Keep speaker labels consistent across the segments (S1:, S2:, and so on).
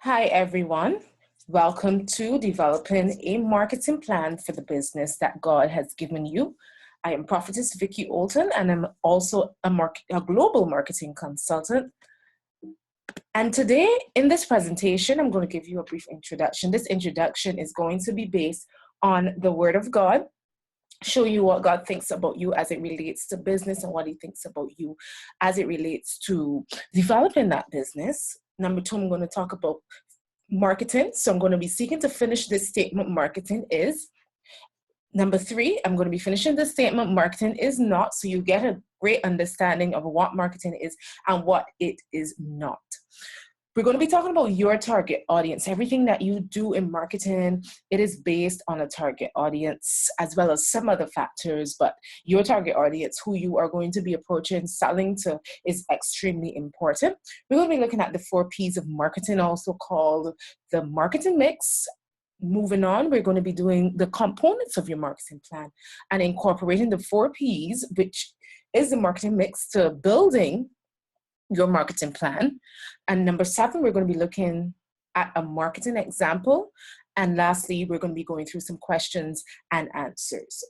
S1: Hi, everyone. Welcome to Developing a Marketing Plan for the Business that God has given you. I am Prophetess Vicky Olton, and I'm also a global marketing consultant. And today, in this presentation, I'm going to give you a brief introduction. This introduction is going to be based on the Word of God, show you what God thinks about you as it relates to business and what He thinks about you as it relates to developing that business. Number two, I'm going to talk about marketing. So I'm going to be seeking to finish this statement, marketing is. Number three, I'm going to be finishing this statement, marketing is not. So you get a great understanding of what marketing is and what it is not. We're going to be talking about your target audience. Everything that you do in marketing, it is based on a target audience as well as some other factors, but your target audience, who you are going to be approaching, selling to, is extremely important. We're going to be looking at the 4 P's of marketing, also called the marketing mix. Moving on, we're going to be doing the components of your marketing plan and incorporating the 4 P's, which is the marketing mix, to building your marketing plan. And number 7, we're going to be looking at a marketing example. And lastly, we're going to be going through some questions and answers.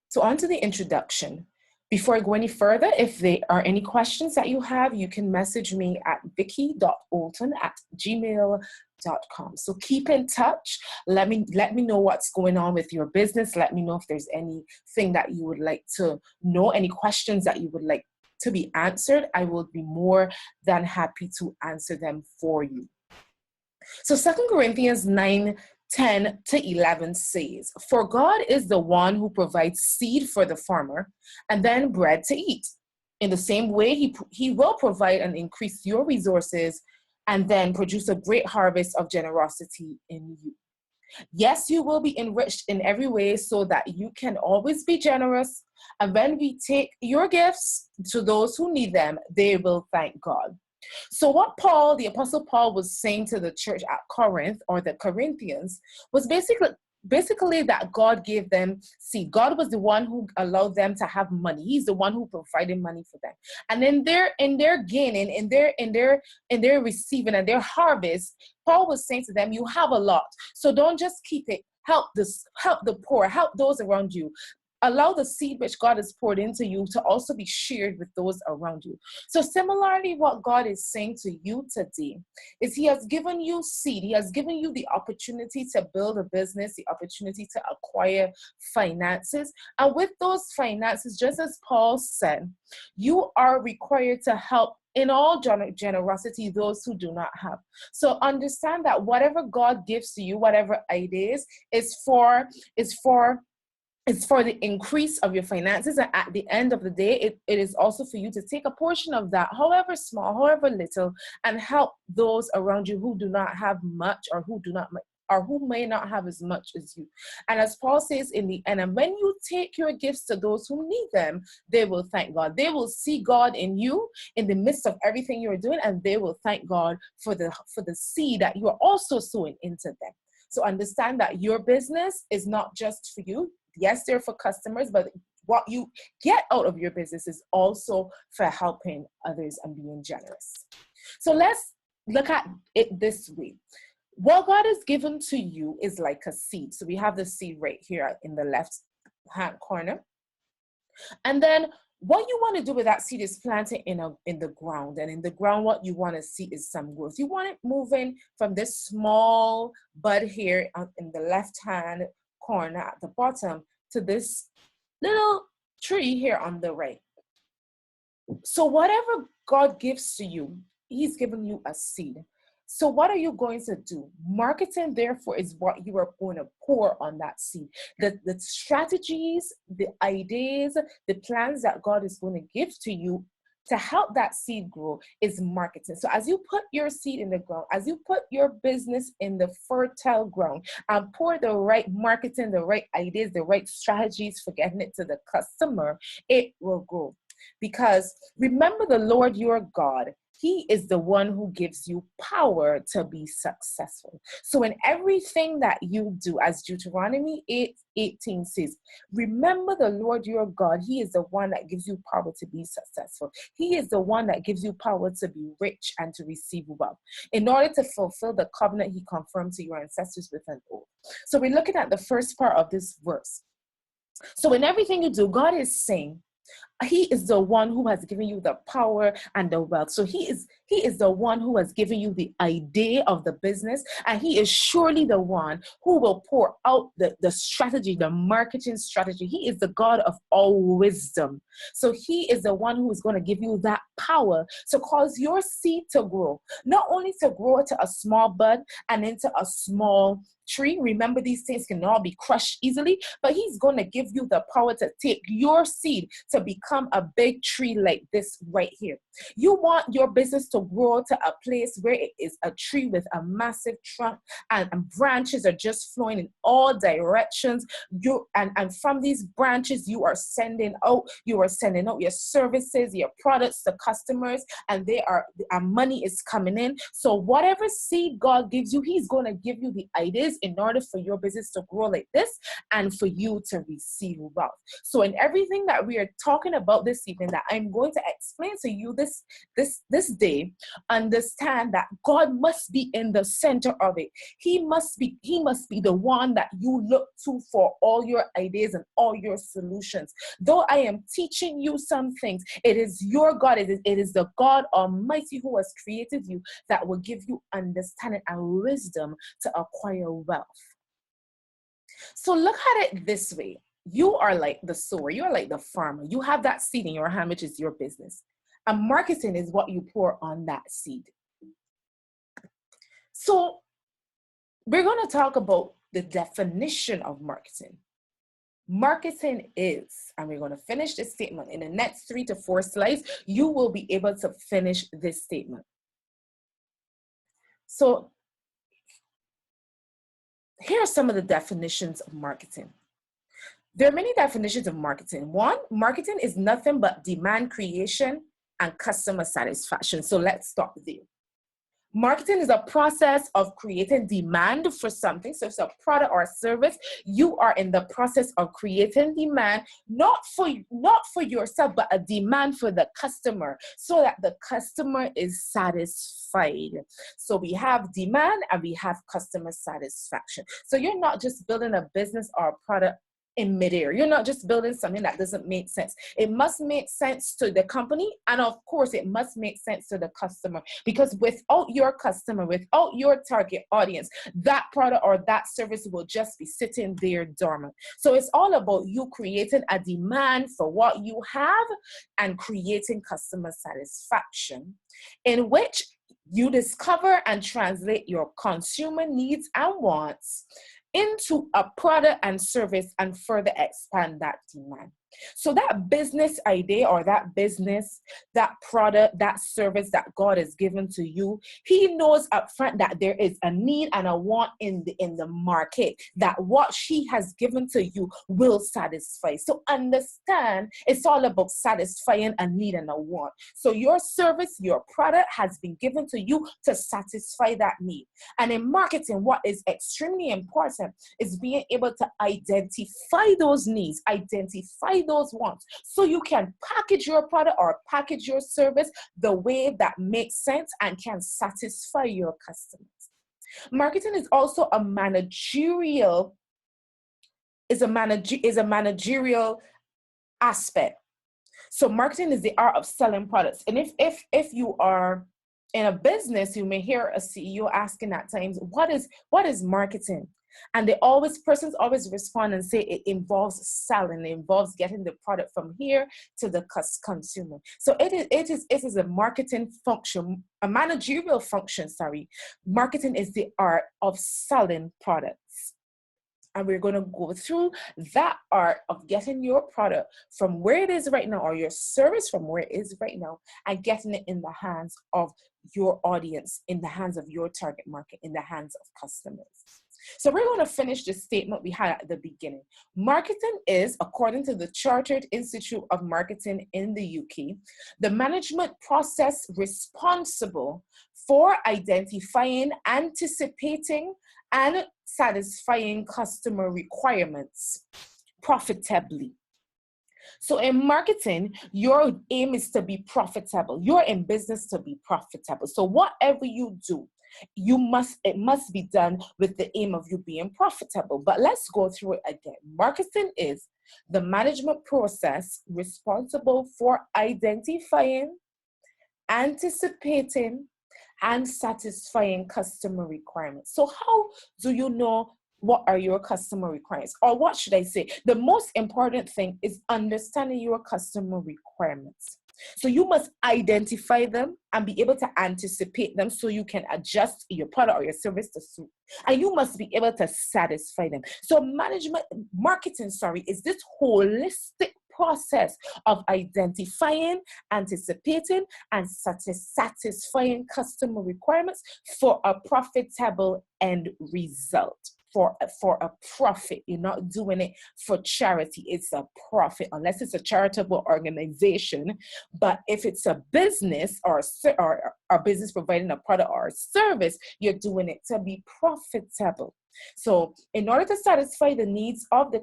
S1: So on to the introduction. Before I go any further, if there are any questions that you have, you can message me at vicky.olton@gmail.com. So keep in touch. Let me know what's going on with your business. Let me know if there's anything that you would like to know, any questions that you would like to be answered. I will be more than happy to answer them for you. So 2 Corinthians 9:10-11 says, "For God is the one who provides seed for the farmer and then bread to eat. In the same way, he will provide and increase your resources and then produce a great harvest of generosity in you. Yes, you will be enriched in every way so that you can always be generous. And when we take your gifts to those who need them, they will thank God." So what the Apostle Paul, was saying to the church at Corinth, or the Corinthians, was basically that God gave them seed. God was the one who allowed them to have money. He's the one who provided money for them. And in their gaining, in their receiving and their harvest, Paul was saying to them, you have a lot. So don't just keep it. Help the poor, help those around you. Allow the seed which God has poured into you to also be shared with those around you. So similarly, what God is saying to you today is He has given you seed. He has given you the opportunity to build a business, the opportunity to acquire finances. And with those finances, just as Paul said, you are required to help in all generosity those who do not have. So understand that whatever God gives to you, whatever ideas, is for the increase of your finances. And at the end of the day, it is also for you to take a portion of that, however small, however little, and help those around you who do not have much, or who may not have as much as you. And as Paul says in the end, and when you take your gifts to those who need them, they will thank God. They will see God in you in the midst of everything you're doing, and they will thank God for the seed that you are also sowing into them. So understand that your business is not just for you. Yes, they're for customers, but what you get out of your business is also for helping others and being generous. So let's look at it this way. What God has given to you is like a seed. So we have the seed right here in the left-hand corner. And then what you want to do with that seed is plant it in the ground. And in the ground, what you want to see is some growth. You want it moving from this small bud here in the left-hand corner at the bottom to this little tree here on the right. So whatever God gives to you, He's given you a seed. So what are you going to do? Marketing, therefore, is what you are going to pour on that seed. The strategies, the ideas, the plans that God is going to give to you to help that seed grow is marketing. So as you put your seed in the ground, as you put your business in the fertile ground and pour the right marketing, the right ideas, the right strategies for getting it to the customer, it will grow. Because remember the Lord your God, He is the one who gives you power to be successful. So in everything that you do, as Deuteronomy 8:18 says, remember the Lord your God. He is the one that gives you power to be successful. He is the one that gives you power to be rich and to receive wealth. In order to fulfill the covenant he confirmed to your ancestors with an oath. So we're looking at the first part of this verse. So in everything you do, God is saying, he is the one who has given you the power and the wealth. So he is the one who has given you the idea of the business, and he is surely the one who will pour out the strategy, the marketing strategy. He is the God of all wisdom. So he is the one who is going to give you that power to cause your seed to grow, not only to grow to a small bud and into a small tree. Remember, these things can all be crushed easily, but he's going to give you the power to take your seed to become a big tree like this right here. You want your business to grow to a place where it is a tree with a massive trunk and branches are just flowing in all directions. And from these branches, you are sending out your services, your products to customers, and money is coming in. So whatever seed God gives you, he's going to give you the ideas in order for your business to grow like this and for you to receive wealth. So in everything that we are talking about this evening that I'm going to explain to you this day, understand that God must be in the center of it. He must be the one that you look to for all your ideas and all your solutions. Though I am teaching you some things, it is your God, it is the God Almighty who has created you that will give you understanding and wisdom to acquire wealth. So look at it this way. You are like the sower. You are like the farmer. You have that seed in your hand, which is your business. And marketing is what you pour on that seed. So we're going to talk about the definition of marketing. Marketing is, and we're going to finish this statement. In the next 3 to 4 slides, you will be able to finish this statement. So here are some of the definitions of marketing. There are many definitions of marketing. One, marketing is nothing but demand creation and customer satisfaction. So let's stop there. Marketing is a process of creating demand for something. So if it's a product or a service, you are in the process of creating demand, not for yourself, but a demand for the customer so that the customer is satisfied. So we have demand and we have customer satisfaction. So you're not just building a business or a product in midair. You're not just building something that doesn't make sense. It must make sense to the company, and of course it must make sense to the customer, because without your customer, without your target audience, that product or that service will just be sitting there dormant. So it's all about you creating a demand for what you have and creating customer satisfaction, in which you discover and translate your consumer needs and wants into a product and service and further expand that demand. So that business idea or that business, that product, that service that God has given to you, he knows upfront that there is a need and a want in the market, that what he has given to you will satisfy. So understand, it's all about satisfying a need and a want. So your service, your product has been given to you to satisfy that need. And in marketing, what is extremely important is being able to identify those needs, identify those wants, so you can package your product or package your service the way that makes sense and can satisfy your customers. Marketing is also a managerial aspect. So marketing is the art of selling products. And if you are in a business, you may hear a CEO asking at times, what is marketing? And persons always respond and say it involves selling, it involves getting the product from here to the consumer. So it is a marketing function, a managerial function, sorry. Marketing is the art of selling products. And we're going to go through that art of getting your product from where it is right now, or your service from where it is right now, and getting it in the hands of your audience, in the hands of your target market, in the hands of customers. So we're going to finish the statement we had at the beginning. Marketing is, according to the Chartered Institute of Marketing in the UK, the management process responsible for identifying, anticipating, and satisfying customer requirements profitably. So in marketing, your aim is to be profitable. You're in business to be profitable. So whatever you do, it must be done with the aim of you being profitable. But let's go through it again. Marketing is the management process responsible for identifying, anticipating, and satisfying customer requirements. So how do you know what are your customer requirements? Or what should I say? The most important thing is understanding your customer requirements. So you must identify them and be able to anticipate them so you can adjust your product or your service to suit. And you must be able to satisfy them. So marketing, is this holistic process of identifying, anticipating, and satisfying customer requirements for a profitable end result. For a profit. You're not doing it for charity. It's a profit, unless it's a charitable organization. But if it's a business or a business providing a product or a service, you're doing it to be profitable. So in order to satisfy the needs of the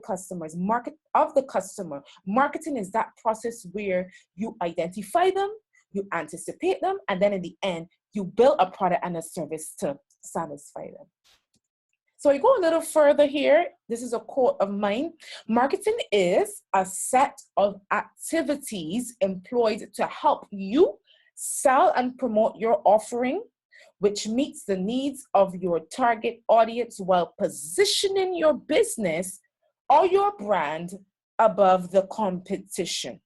S1: marketing is that process where you identify them, you anticipate them, and then in the end, you build a product and a service to satisfy them. So we go a little further here. This is a quote of mine. Marketing is a set of activities employed to help you sell and promote your offering, which meets the needs of your target audience while positioning your business or your brand above the competition.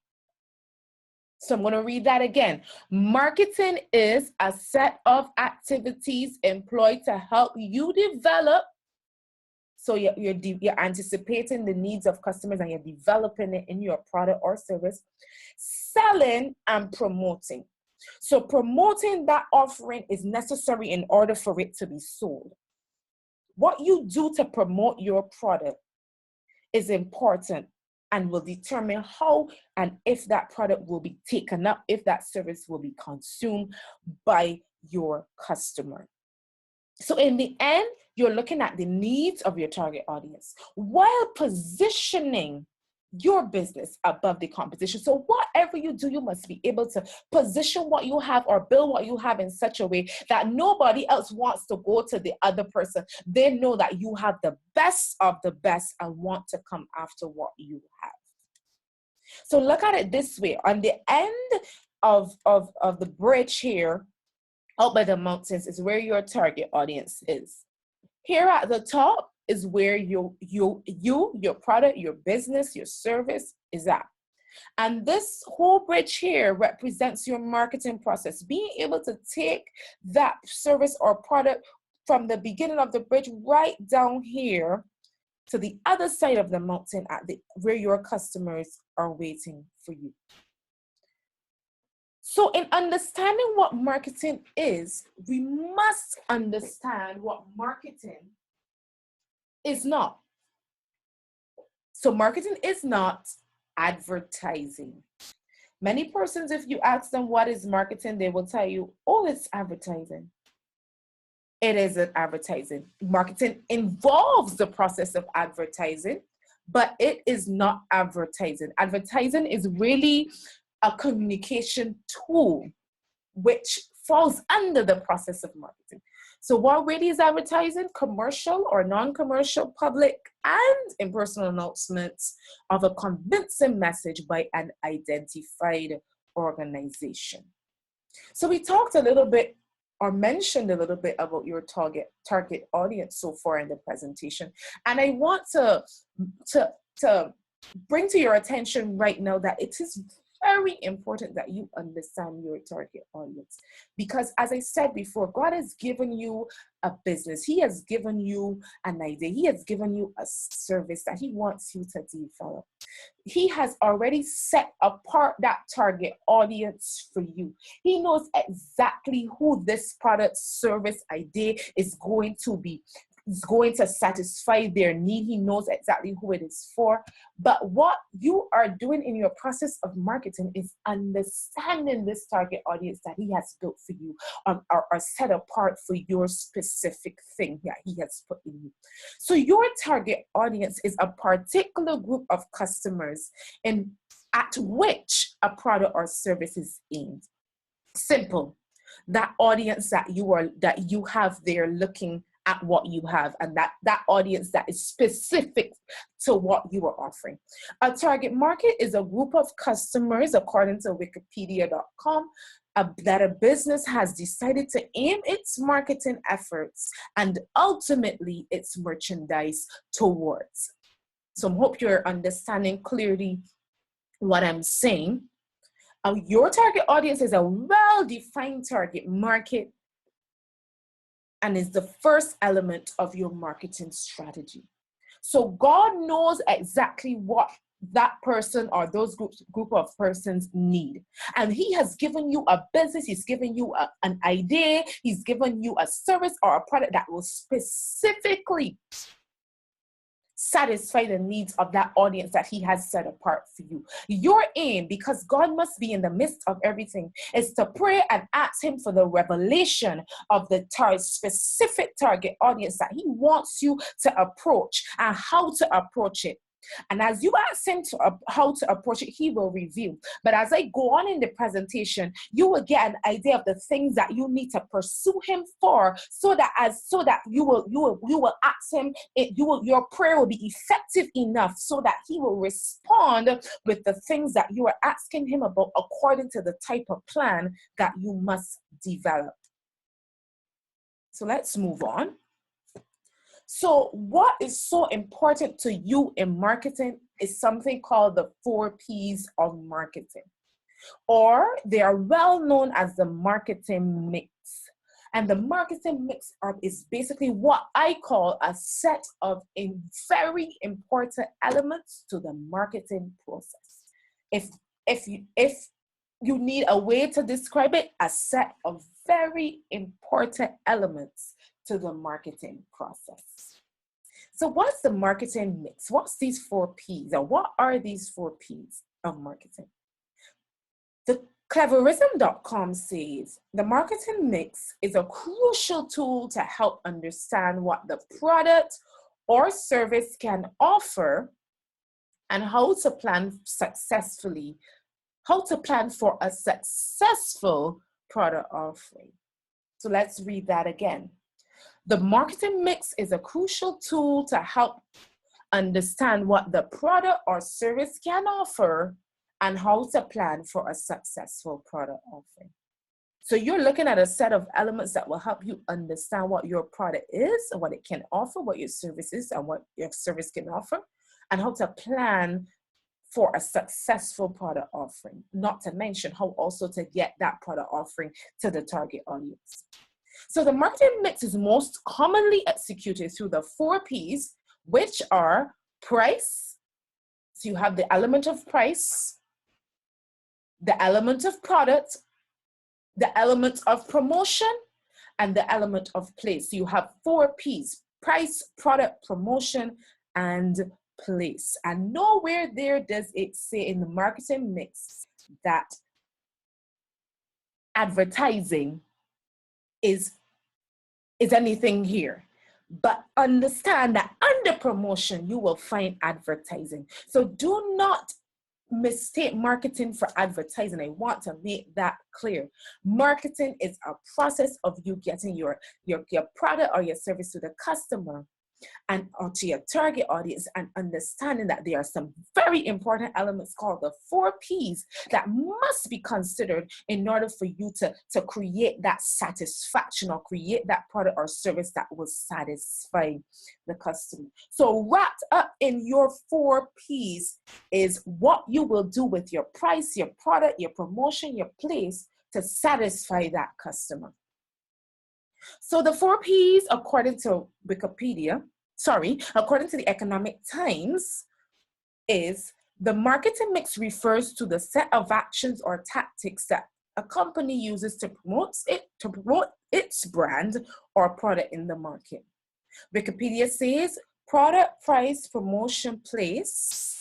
S1: So I'm going to read that again. Marketing is a set of activities employed to help you develop. So you're anticipating the needs of customers and you're developing it in your product or service, selling and promoting. So promoting that offering is necessary in order for it to be sold. What you do to promote your product is important and will determine how and if that product will be taken up, if that service will be consumed by your customer. So in the end, you're looking at the needs of your target audience while positioning your business above the competition. So whatever you do, you must be able to position what you have or build what you have in such a way that nobody else wants to go to the other person. They know that you have the best of the best and want to come after what you have. So look at it this way. On the end of the bridge here, out by the mountains, is where your target audience is. Here at the top is where your product, your business, your service is at. And this whole bridge here represents your marketing process. Being able to take that service or product from the beginning of the bridge right down here to the other side of the mountain where your customers are waiting for you. So in understanding what marketing is, we must understand what marketing is not. So marketing is not advertising. Many persons, if you ask them what is marketing, they will tell you, oh, it's advertising. It isn't advertising. Marketing involves the process of advertising, but it is not advertising. Advertising is really a communication tool which falls under the process of marketing. So what really is advertising? Commercial or non-commercial, public and impersonal announcements of a convincing message by an identified organization. So we talked a little bit or mentioned a little bit about your target audience so far in the presentation. And I want to bring to your attention right now that it is very important that you understand your target audience, because as I said before, God has given you a business. He has given you an idea. He has given you a service that he wants you to develop. He has already set apart that target audience for you. He knows exactly who this product, service, idea is going to be is going to satisfy their need. He knows exactly who it is for. But what you are doing in your process of marketing is understanding this target audience that he has built for you, or set apart for your specific thing that he has put in you. So your target audience is a particular group of customers at which a product or service is aimed. Simple. That audience that you have there looking at what you have, and that audience that is specific to what you are offering. A target market is a group of customers, according to wikipedia.com, that a business has decided to aim its marketing efforts and ultimately its merchandise towards. So I hope you're understanding clearly what I'm saying. Your target audience is a well-defined target market and is the first element of your marketing strategy. So God knows exactly what that person or those group of persons need. And he has given you a business, he's given you an idea, he's given you a service or a product that will specifically satisfy the needs of that audience that he has set apart for you. Your aim, because God must be in the midst of everything, is to pray and ask him for the revelation of the specific target audience that he wants you to approach and how to approach it. And as you ask him how to approach it, he will reveal. But as I go on in the presentation, you will get an idea of the things that you need to pursue him for, so that you will ask him. Your prayer will be effective enough so that he will respond with the things that you are asking him about, according to the type of plan that you must develop. So let's move on. So what is so important to you in marketing is something called the 4 P's of marketing, or they are well known as the marketing mix. And the marketing mix is basically what I call a set of very important elements to the marketing process. If you need a way to describe it, a set of very important elements to the marketing process. So what's the marketing mix? What's these 4 P's? Or what are these 4 P's of marketing? The Cleverism.com says the marketing mix is a crucial tool to help understand what the product or service can offer and how to plan for a successful product offering. So let's read that again. The marketing mix is a crucial tool to help understand what the product or service can offer and how to plan for a successful product offering. So you're looking at a set of elements that will help you understand what your product is and what it can offer, what your service is and what your service can offer, and how to plan for a successful product offering, not to mention how also to get that product offering to the target audience. So the marketing mix is most commonly executed through the 4 P's, which are price. So you have the element of price, the element of product, the element of promotion, and the element of place. So you have 4 P's: price, product, promotion, and place. And nowhere there does it say in the marketing mix that advertising is anything here. But understand that under promotion, you will find advertising. So do not mistake marketing for advertising. I want to make that clear. Marketing is a process of you getting your product or your service to the customer and or to your target audience, and understanding that there are some very important elements called the 4 P's that must be considered in order for you to create that satisfaction or create that product or service that will satisfy the customer. So wrapped up in your 4 P's is what you will do with your price, your product, your promotion, your place to satisfy that customer. So the 4 P's, according to according to the Economic Times, is the marketing mix refers to the set of actions or tactics that a company uses to promote its brand or product in the market. Wikipedia says product, price, promotion, place,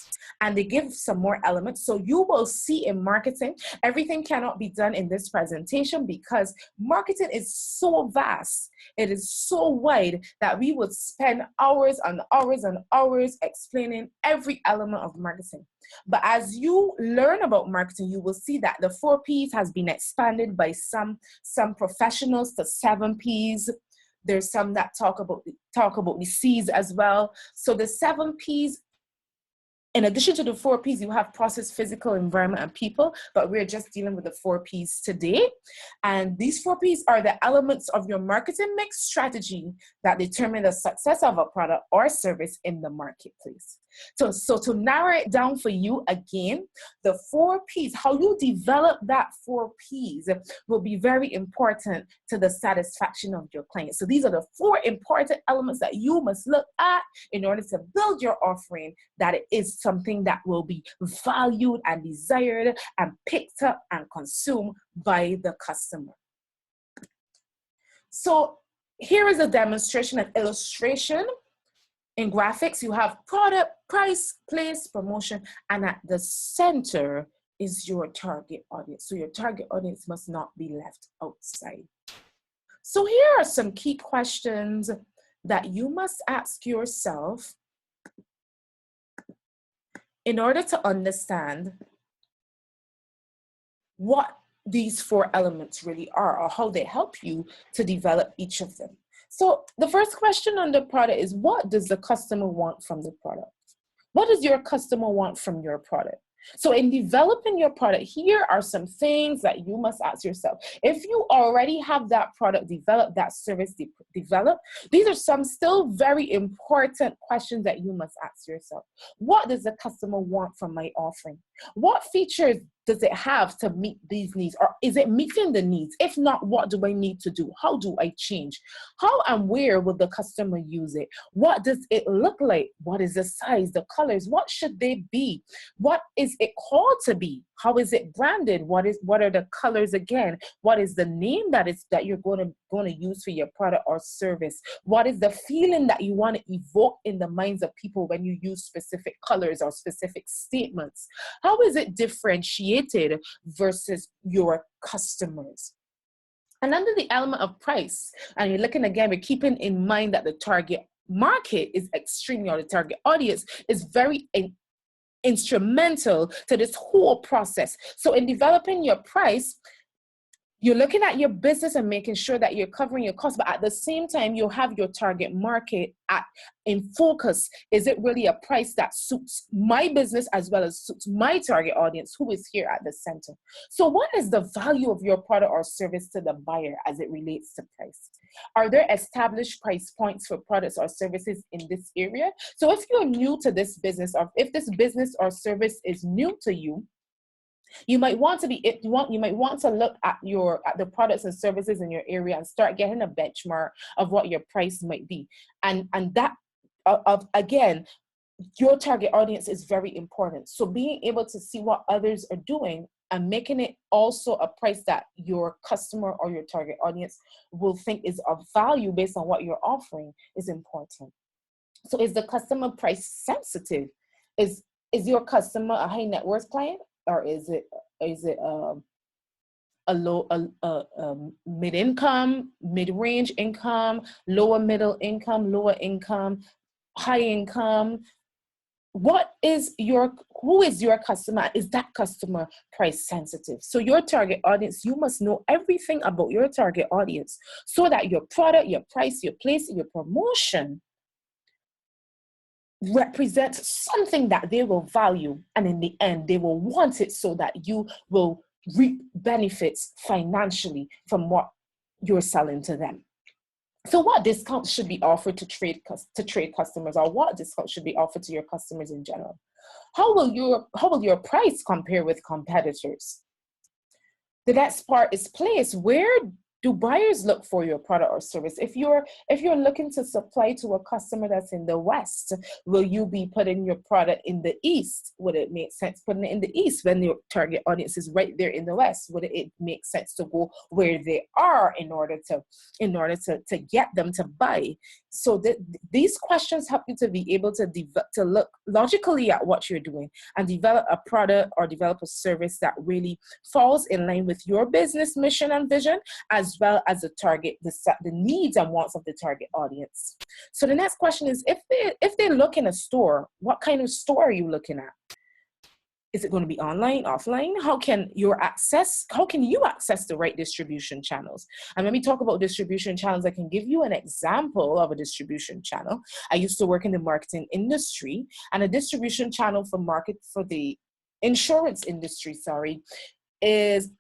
S1: and they give some more elements. So you will see in marketing, everything cannot be done in this presentation because marketing is so vast. It is so wide that we would spend hours and hours and hours explaining every element of marketing. But as you learn about marketing, you will see that the 4 Ps has been expanded by some professionals to 7 Ps. There's some that talk about the C's as well. So the 7 Ps, in addition to the 4 Ps, you have process, physical, environment, and people, but we're just dealing with the 4 Ps today. And these 4 Ps are the elements of your marketing mix strategy that determine the success of a product or service in the marketplace. So to narrow it down for you again, the 4 Ps, how you develop that 4 Ps will be very important to the satisfaction of your client. So these are the 4 important elements that you must look at in order to build your offering, that it is something that will be valued and desired and picked up and consumed by the customer. So here is a demonstration and illustration. In graphics, you have product, price, place, promotion, and at the center is your target audience. So your target audience must not be left outside. So here are some key questions that you must ask yourself in order to understand what these 4 elements really are, or how they help you to develop each of them. So the first question on the product is, what does the customer want from the product? What does your customer want from your product? So in developing your product, here are some things that you must ask yourself. If you already have that product developed, that service developed, these are some still very important questions that you must ask yourself. What does the customer want from my offering? What features does it have to meet these needs? Or is it meeting the needs? If not, what do I need to do? How do I change? How and where will the customer use it? What does it look like? What is the size, the colors? What should they be? What is it called to be? How is it branded? What are the colors again? What is the name that you're going to use for your product or service? What is the feeling that you want to evoke in the minds of people when you use specific colors or specific statements? How is it differentiated versus your customers? And under the element of price, and you're looking again, we're keeping in mind that the target market is extremely, or the target audience is very instrumental to this whole process. So in developing your price, you're looking at your business and making sure that you're covering your costs, but at the same time, you have your target market in focus. Is it really a price that suits my business as well as suits my target audience, who is here at the center? So what is the value of your product or service to the buyer as it relates to price? Are there established price points for products or services in this area? So if you're new to this business, or if this business or service is new to you, you might want to look at the products and services in your area and start getting a benchmark of what your price might be. And that again, your target audience is very important. So being able to see what others are doing and making it also a price that your customer or your target audience will think is of value based on what you're offering is important. So is the customer price sensitive? Is your customer a high net worth client? Or is it a low, mid-income, mid-range income, lower middle income, lower income, high income? Who is your customer? Is that customer price sensitive? So your target audience, you must know everything about your target audience so that your product, your price, your place, your promotion represents something that they will value, and in the end they will want it, so that you will reap benefits financially from what you're selling to them. So what discounts should be offered to trade customers, or what discounts should be offered to your customers in general? How will your price compare with competitors? The next part is place. Where Do buyers look for your product or service? If you're looking to supply to a customer that's in the West, will you be putting your product in the East? Would it make sense putting it in the East when your target audience is right there in the West? Would it make sense to go where they are in order to get them to buy? So these questions help you to be able to look logically at what you're doing and develop a product or develop a service that really falls in line with your business mission and vision, as well as the needs and wants of the target audience. So the next question is, if they look in a store, what kind of store are you looking at? Is it going to be online, offline? How can you access the right distribution channels? And when we talk about distribution channels, I can give you an example of a distribution channel. I used to work in the marketing industry, and a distribution channel for the insurance industry, is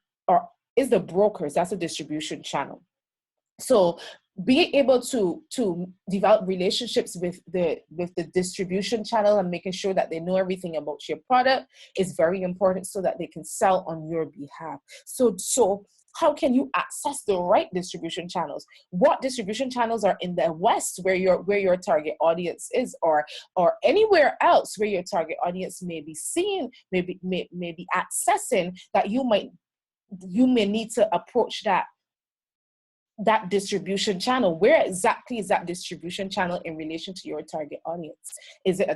S1: the brokers. That's a distribution channel. So being able to develop relationships with the distribution channel and making sure that they know everything about your product is very important so that they can sell on your behalf. So how can you access the right distribution channels? What distribution channels are in the West where your target audience is, or anywhere else where your target audience may be seeing, may be accessing, that you may need to approach that distribution channel? Where exactly is that distribution channel in relation to your target audience? Is it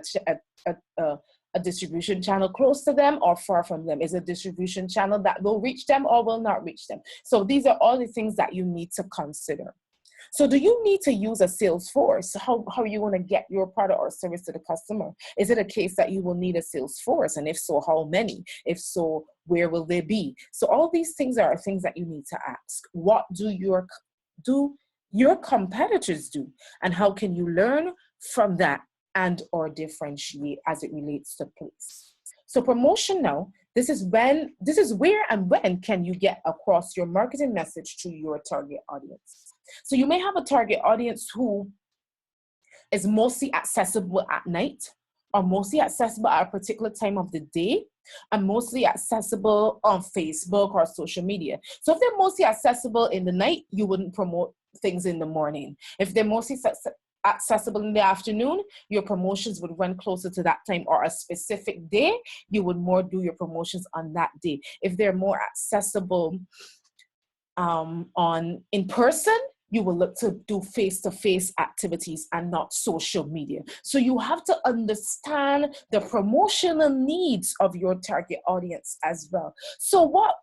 S1: a distribution channel close to them or far from them? Is it a distribution channel that will reach them or will not reach them? So these are all the things that you need to consider. So do you need to use a sales force? How are you going to get your product or service to the customer? Is it a case that you will need a sales force? And if so, how many? If so, where will they be? So all these things are things that you need to ask. What do your competitors do? And how can you learn from that and or differentiate as it relates to place? So promotion now, this is where and when can you get across your marketing message to your target audience? So you may have a target audience who is mostly accessible at night, or mostly accessible at a particular time of the day, and mostly accessible on Facebook or social media. So if they're mostly accessible in the night, you wouldn't promote things in the morning. If they're mostly accessible in the afternoon, your promotions would run closer to that time, or a specific day, you would more do your promotions on that day. If they're more accessible in person, you will look to do face-to-face activities and not social media. So you have to understand the promotional needs of your target audience as well. So what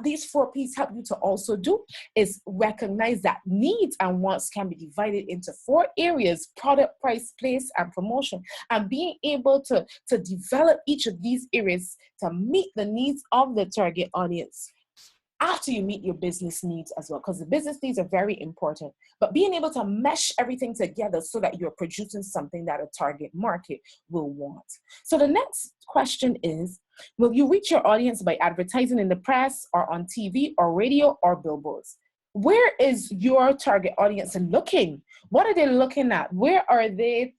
S1: these 4 P's help you to also do is recognize that needs and wants can be divided into 4 areas: product, price, place, and promotion. And being able to develop each of these areas to meet the needs of the target audience after you meet your business needs as well, because the business needs are very important, but being able to mesh everything together so that you're producing something that a target market will want. So the next question is, will you reach your audience by advertising in the press or on TV or radio or billboards? Where is your target audience looking? What are they looking at? Where are they?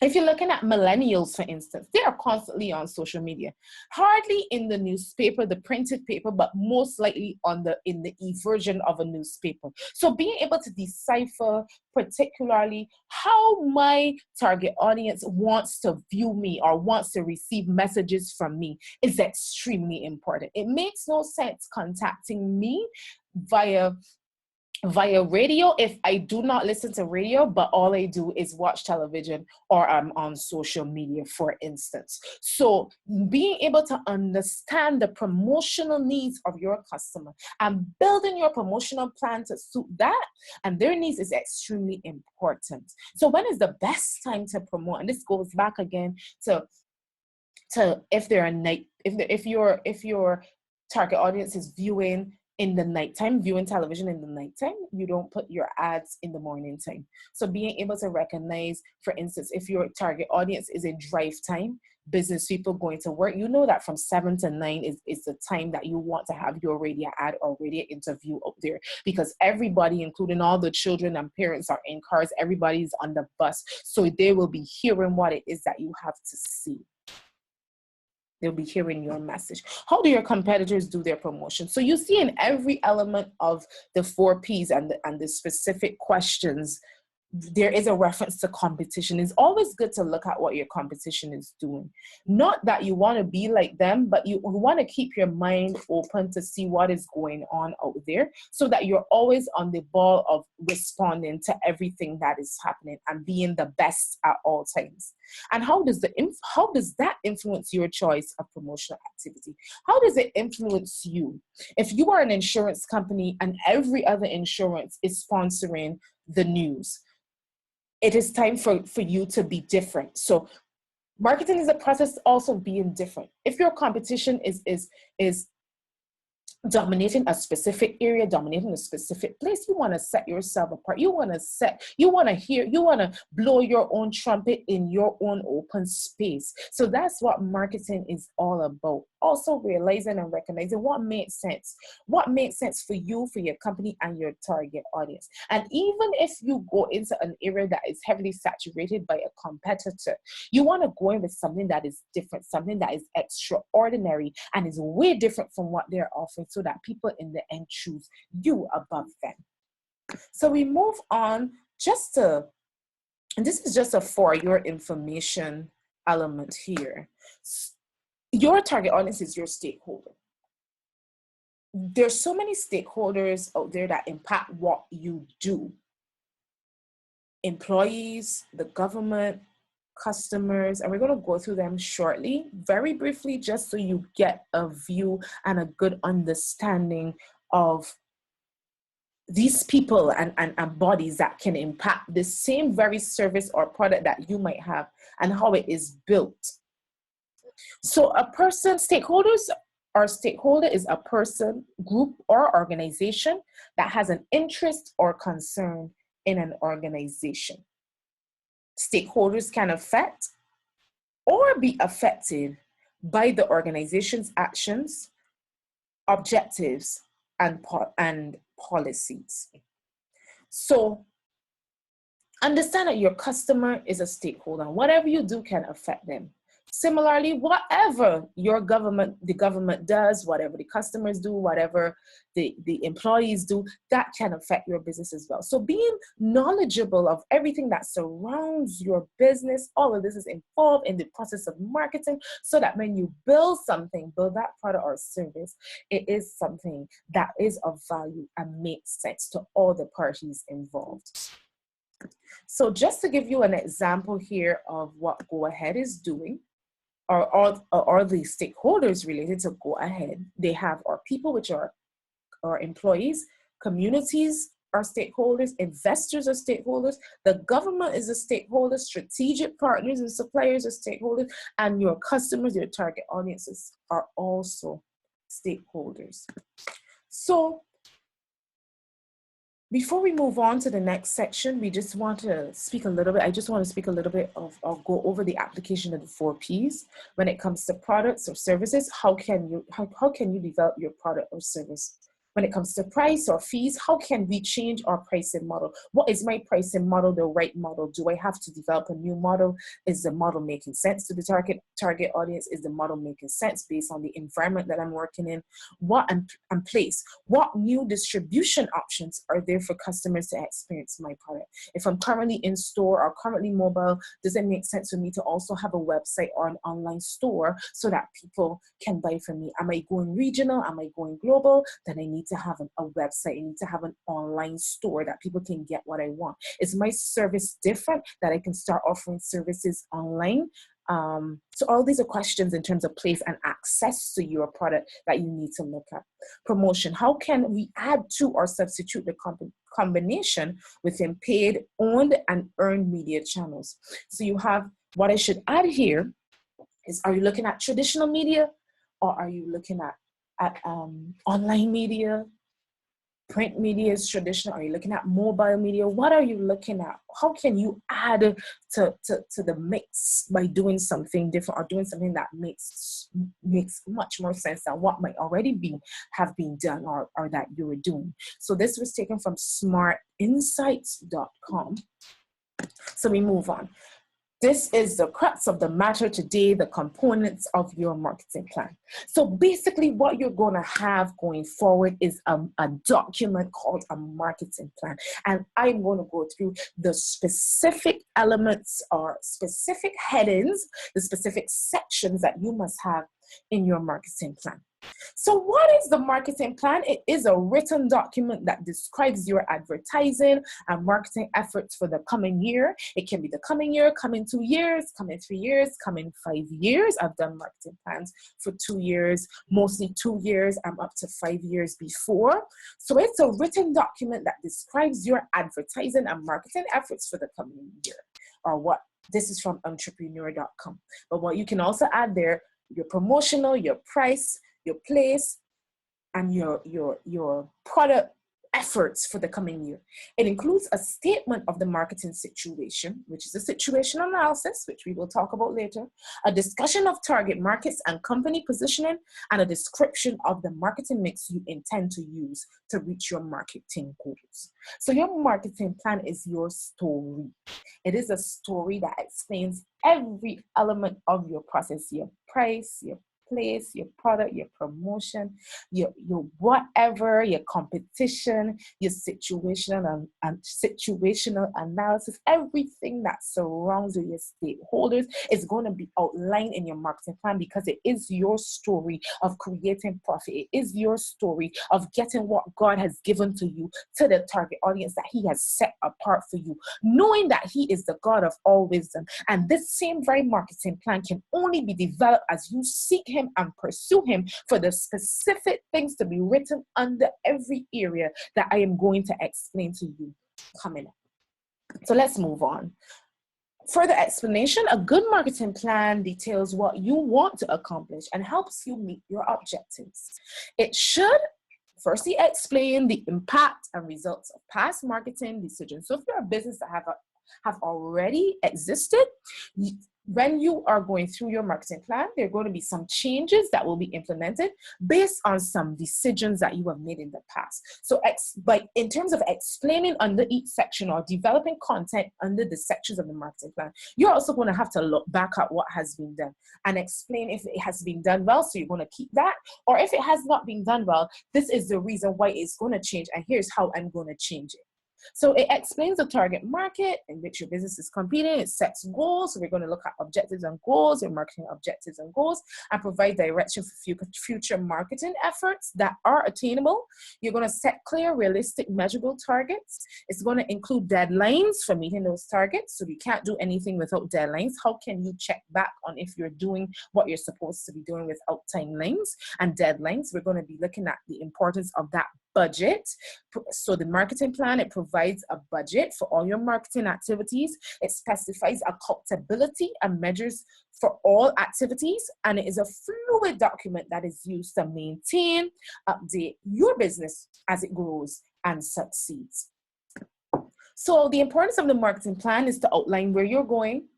S1: If you're looking at millennials, for instance, they are constantly on social media, hardly in the newspaper, the printed paper, but most likely in the e-version of a newspaper. So being able to decipher particularly how my target audience wants to view me or wants to receive messages from me is extremely important. It makes no sense contacting me via radio if I do not listen to radio, but all I do is watch television or I'm on social media, for instance. So being able to understand the promotional needs of your customer and building your promotional plan to suit that and their needs is extremely important. So when is the best time to promote? And this goes back again to if your target audience is viewing in the nighttime, viewing television in the nighttime, you don't put your ads in the morning time. So being able to recognize, for instance, if your target audience is a drive time, business people going to work, you know that from 7 to 9 is the time that you want to have your radio ad or radio interview out there, because everybody, including all the children and parents, are in cars, everybody's on the bus. So they will be hearing what it is that you have to see. They'll be hearing your message. How do your competitors do their promotion? So you see in every element of the 4Ps and the specific questions, there is a reference to competition. It's always good to look at what your competition is doing. Not that you want to be like them, but you want to keep your mind open to see what is going on out there, so that you're always on the ball of responding to everything that is happening and being the best at all times. And how does that influence your choice of promotional activity? How does it influence you? If you are an insurance company and every other insurance is sponsoring the news, it is time for you to be different. So marketing is a process also being different. If your competition is dominating a specific area, dominating a specific place, you want to set yourself apart. You want to blow your own trumpet in your own open space. So that's what marketing is all about. Also realizing and recognizing what makes sense for you, for your company and your target audience. And even if you go into an area that is heavily saturated by a competitor, you want to go in with something that is different, something that is extraordinary and is way different from what they're offering, so that people in the end choose you above them. So we move on and this is just for your information element here. Your target audience is your stakeholder. There's so many stakeholders out there that impact what you do. Employees, the government, customers, and we're going to go through them shortly, very briefly, just so you get a view and a good understanding of these people and bodies that can impact the same very service or product that you might have and how it is built. So stakeholder is a person, group, or organization that has an interest or concern in an organization. Stakeholders can affect or be affected by the organization's actions, objectives, and policies. So understand that your customer is a stakeholder. Whatever you do can affect them. Similarly, whatever the government does, whatever the customers do, whatever the employees do, that can affect your business as well. So being knowledgeable of everything that surrounds your business, all of this is involved in the process of marketing, so that when you build that product or service, it is something that is of value and makes sense to all the parties involved. So just to give you an example here of what Go Ahead is doing, or the stakeholders related to Go Ahead, they have our people, which are our employees, communities are stakeholders, investors are stakeholders, the government is a stakeholder, strategic partners and suppliers are stakeholders, and your customers, your target audiences are also stakeholders. So before we move on to the next section, I just want to speak a little bit I'll go over the application of the 4Ps when it comes to products or services. How can you develop your product or service? When it comes to price or fees, how can we change our pricing model? What is my pricing model the right model? Do I have to develop a new model? Is the model making sense to the target audience? Is the model making sense based on the environment that I'm working in? What new distribution options are there for customers to experience my product? If I'm currently in store or currently mobile, does it make sense for me to also have a website or an online store so that people can buy from me? Am I going regional? Am I going global? Then I need to have a website. I need to have an online store that people can get what I want. Is my service different that I can start offering services online? So all these are questions in terms of place and access to your product that you need to look at. Promotion. How can we add to or substitute the combination within paid, owned, and earned media channels? So you have, what I should add here is, are you looking at traditional media, or are you looking at online media? Print media is traditional. Are you looking at mobile media? What are you looking at? How can you add to the mix by doing something different, or doing something that makes much more sense than what might already have been done or that you were doing? So this was taken from smartinsights.com. So we move on. This is the crux of the matter today, the components of your marketing plan. So basically what you're going to have going forward is a document called a marketing plan. And I'm going to go through the specific elements or specific headings, the specific sections that you must have in your marketing plan. So what is the marketing plan? It is a written document that describes your advertising and marketing efforts for the coming year. It can be the coming year, coming 2 years, coming 3 years, coming 5 years. I've done marketing plans for 2 years, mostly 2 years. I'm up to 5 years before. So it's a written document that describes your advertising and marketing efforts for the coming year, or what. This is from entrepreneur.com. But what you can also add there, your promotional, your price, your place, and your product efforts for the coming year. It includes a statement of the marketing situation, which is a situation analysis, which we will talk about later, a discussion of target markets and company positioning, and a description of the marketing mix you intend to use to reach your marketing goals. So your marketing plan is your story. It is a story that explains every element of your process, your price, your place, your product, your promotion, your whatever, your competition, your situational and situational analysis, everything that surrounds your stakeholders is going to be outlined in your marketing plan, because it is your story of creating profit. It is your story of getting what God has given to you to the target audience that He has set apart for you, knowing that He is the God of all wisdom. And this same very marketing plan can only be developed as you seek Him and pursue Him for the specific things to be written under every area that I am going to explain to you coming up. So let's move on. Further explanation, a good marketing plan details what you want to accomplish and helps you meet your objectives. It should firstly explain the impact and results of past marketing decisions. So if you're a business that have already existed, when you are going through your marketing plan, there are going to be some changes that will be implemented based on some decisions that you have made in the past. So but in terms of explaining under each section or developing content under the sections of the marketing plan, you're also going to have to look back at what has been done and explain if it has been done well. So you're going to keep that, or if it has not been done well, this is the reason why it's going to change, and here's how I'm going to change it. So it explains the target market in which your business is competing. It sets goals. So we're going to look at objectives and goals, your marketing objectives and goals, and provide direction for future marketing efforts that are attainable. You're going to set clear, realistic, measurable targets. It's going to include deadlines for meeting those targets. So you can't do anything without deadlines. How can you check back on if you're doing what you're supposed to be doing without timelines and deadlines? We're going to be looking at the importance of that budget. So the marketing plan, it provides a budget for all your marketing activities. It specifies accountability and measures for all activities, and it is a fluid document that is used to maintain, update your business as it grows and succeeds. So the importance of the marketing plan is to outline where you're going,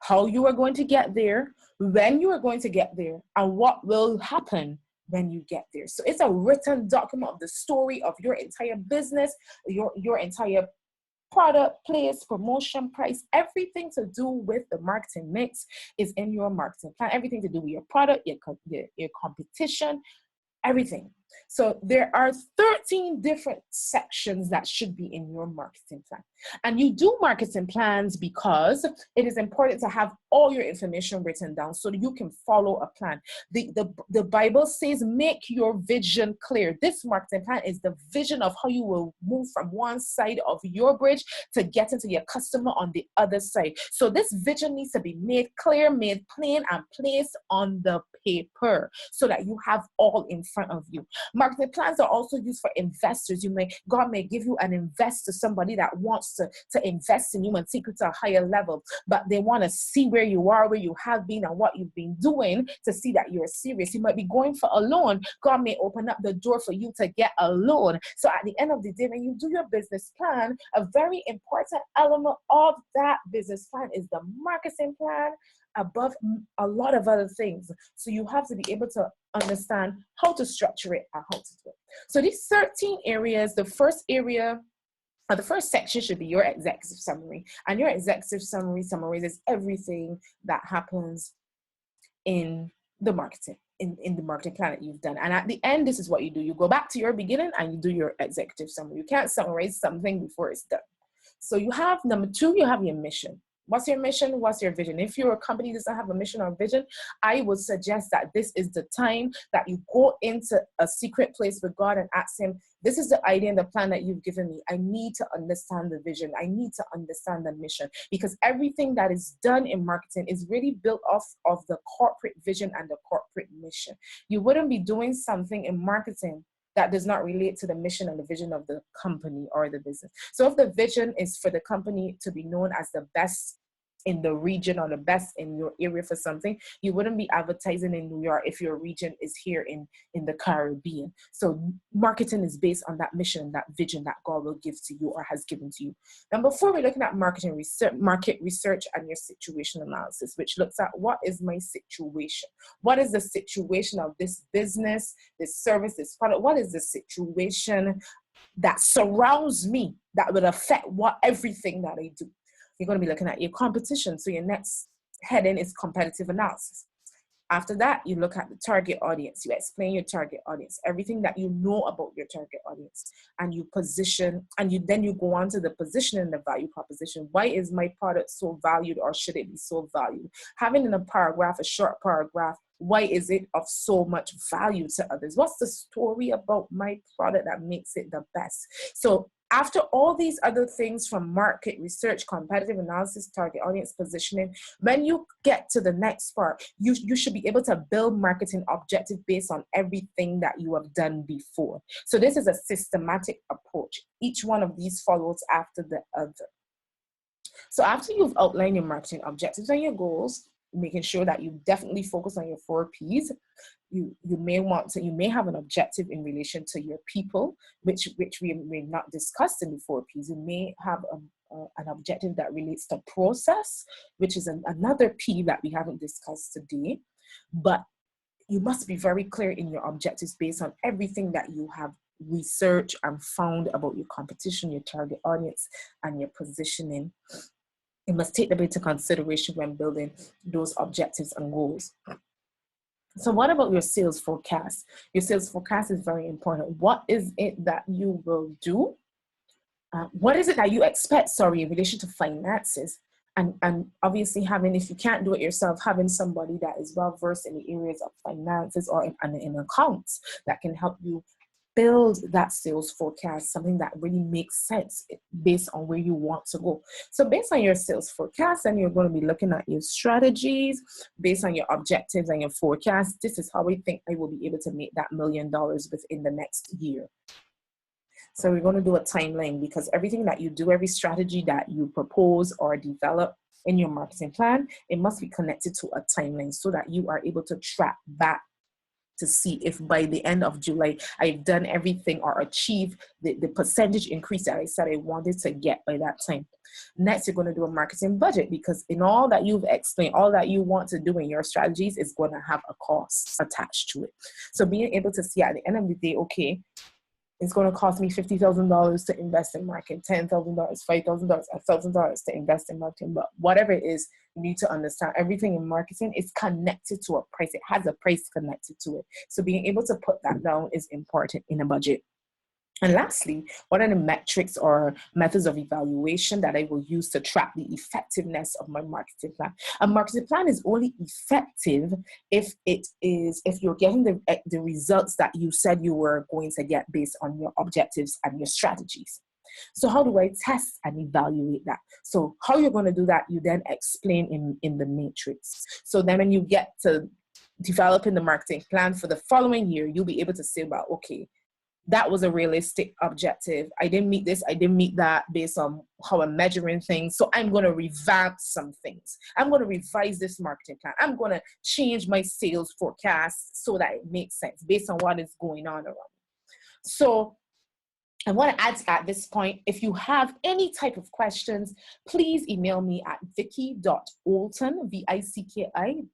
S1: how you are going to get there, when you are going to get there, and what will happen when you get there. So it's a written document of the story of your entire business, your entire product, place, promotion, price, everything to do with the marketing mix is in your marketing plan. Everything to do with your product, your competition, everything. So there are 13 different sections that should be in your marketing plan. And you do marketing plans because it is important to have all your information written down so that you can follow a plan. The Bible says, make your vision clear. This marketing plan is the vision of how you will move from one side of your bridge to get into your customer on the other side. So this vision needs to be made clear, made plain, and placed on the paper so that you have all in front of you. Marketing plans are also used for investors. God may give you an investor, somebody that wants to invest in you and take you to a higher level, but they want to see where you are, where you have been, and what you've been doing to see that you're serious. You might be going for a loan. God may open up the door for you to get a loan. So at the end of the day, when you do your business plan, a very important element of that business plan is the marketing plan above a lot of other things. So you have to be able to understand how to structure it and how to do it. So these 13 areas, the first area The first section should be your executive summary. And your executive summary summarizes everything that happens in the marketing, in the marketing plan that you've done. And at the end, this is what you do. You go back to your beginning and you do your executive summary. You can't summarize something before it's done. So you have, number 2, you have your mission. What's your mission? What's your vision? If your company doesn't have a mission or vision, I would suggest that this is the time that you go into a secret place with God and ask him, this is the idea and the plan that you've given me. I need to understand the vision. I need to understand the mission, because everything that is done in marketing is really built off of the corporate vision and the corporate mission. You wouldn't be doing something in marketing that does not relate to the mission and the vision of the company or the business. So if the vision is for the company to be known as the best in the region or the best in your area for something, you wouldn't be advertising in New York if your region is here in the Caribbean. So marketing is based on that mission, that vision that God will give to you or has given to you. Number 4, we're looking at market research and your situation analysis, which looks at what is my situation? What is the situation of this business, this service, this product? What is the situation that surrounds me that would affect everything that I do? You're going to be looking at your competition. So your next heading is competitive analysis. After that, you look at the target audience. You explain your target audience, everything that you know about your target audience, and you position, and then you go on to the position and the value proposition. Why is my product so valued, or should it be so valued? Having in a paragraph, a short paragraph, why is it of so much value to others? What's the story about my product that makes it the best? So after all these other things from market research, competitive analysis, target audience positioning, when you get to the next part, you should be able to build marketing objective based on everything that you have done before. So this is a systematic approach. Each one of these follows after the other. So after you've outlined your marketing objectives and your goals, making sure that you definitely focus on your 4 Ps. You may have an objective in relation to your people, which we may not discuss in the 4 Ps. You may have an objective that relates to process, which is another P that we haven't discussed today. But you must be very clear in your objectives based on everything that you have researched and found about your competition, your target audience, and your positioning. You must take them into consideration when building those objectives and goals. So what about your sales forecast? Your sales forecast is very important. What is it that you will do? What is it that you expect, in relation to finances? And obviously if you can't do it yourself, having somebody that is well versed in the areas of finances or in accounts that can help you build that sales forecast, something that really makes sense based on where you want to go. So based on your sales forecast, then you're going to be looking at your strategies based on your objectives and your forecast. This is how we think I will be able to make that $1 million within the next year. So we're going to do a timeline, because everything that you do, every strategy that you propose or develop in your marketing plan, it must be connected to a timeline so that you are able to track back to see if by the end of July, I've done everything or achieved the percentage increase that I said I wanted to get by that time. Next, you're going to do a marketing budget, because in all that you've explained, all that you want to do in your strategies is going to have a cost attached to it. So being able to see at the end of the day, okay, it's going to cost me $50,000 to invest in marketing, $10,000, $5,000, $1,000 to invest in marketing. But whatever it is, you need to understand everything in marketing is connected to a price. It has a price connected to it. So being able to put that down is important in a budget. And lastly, what are the metrics or methods of evaluation that I will use to track the effectiveness of my marketing plan? A marketing plan is only effective if you're getting the results that you said you were going to get based on your objectives and your strategies. So how do I test and evaluate that? So how you're going to do that, you then explain in the matrix. So then when you get to developing the marketing plan for the following year, you'll be able to say, well, okay, that was a realistic objective. I didn't meet this. I didn't meet that based on how I'm measuring things. So I'm going to revamp some things. I'm going to revise this marketing plan. I'm going to change my sales forecast so that it makes sense based on what is going on around me. So I want to add at this point, if you have any type of questions, please email me at vicky.olton, VICKI.OLTON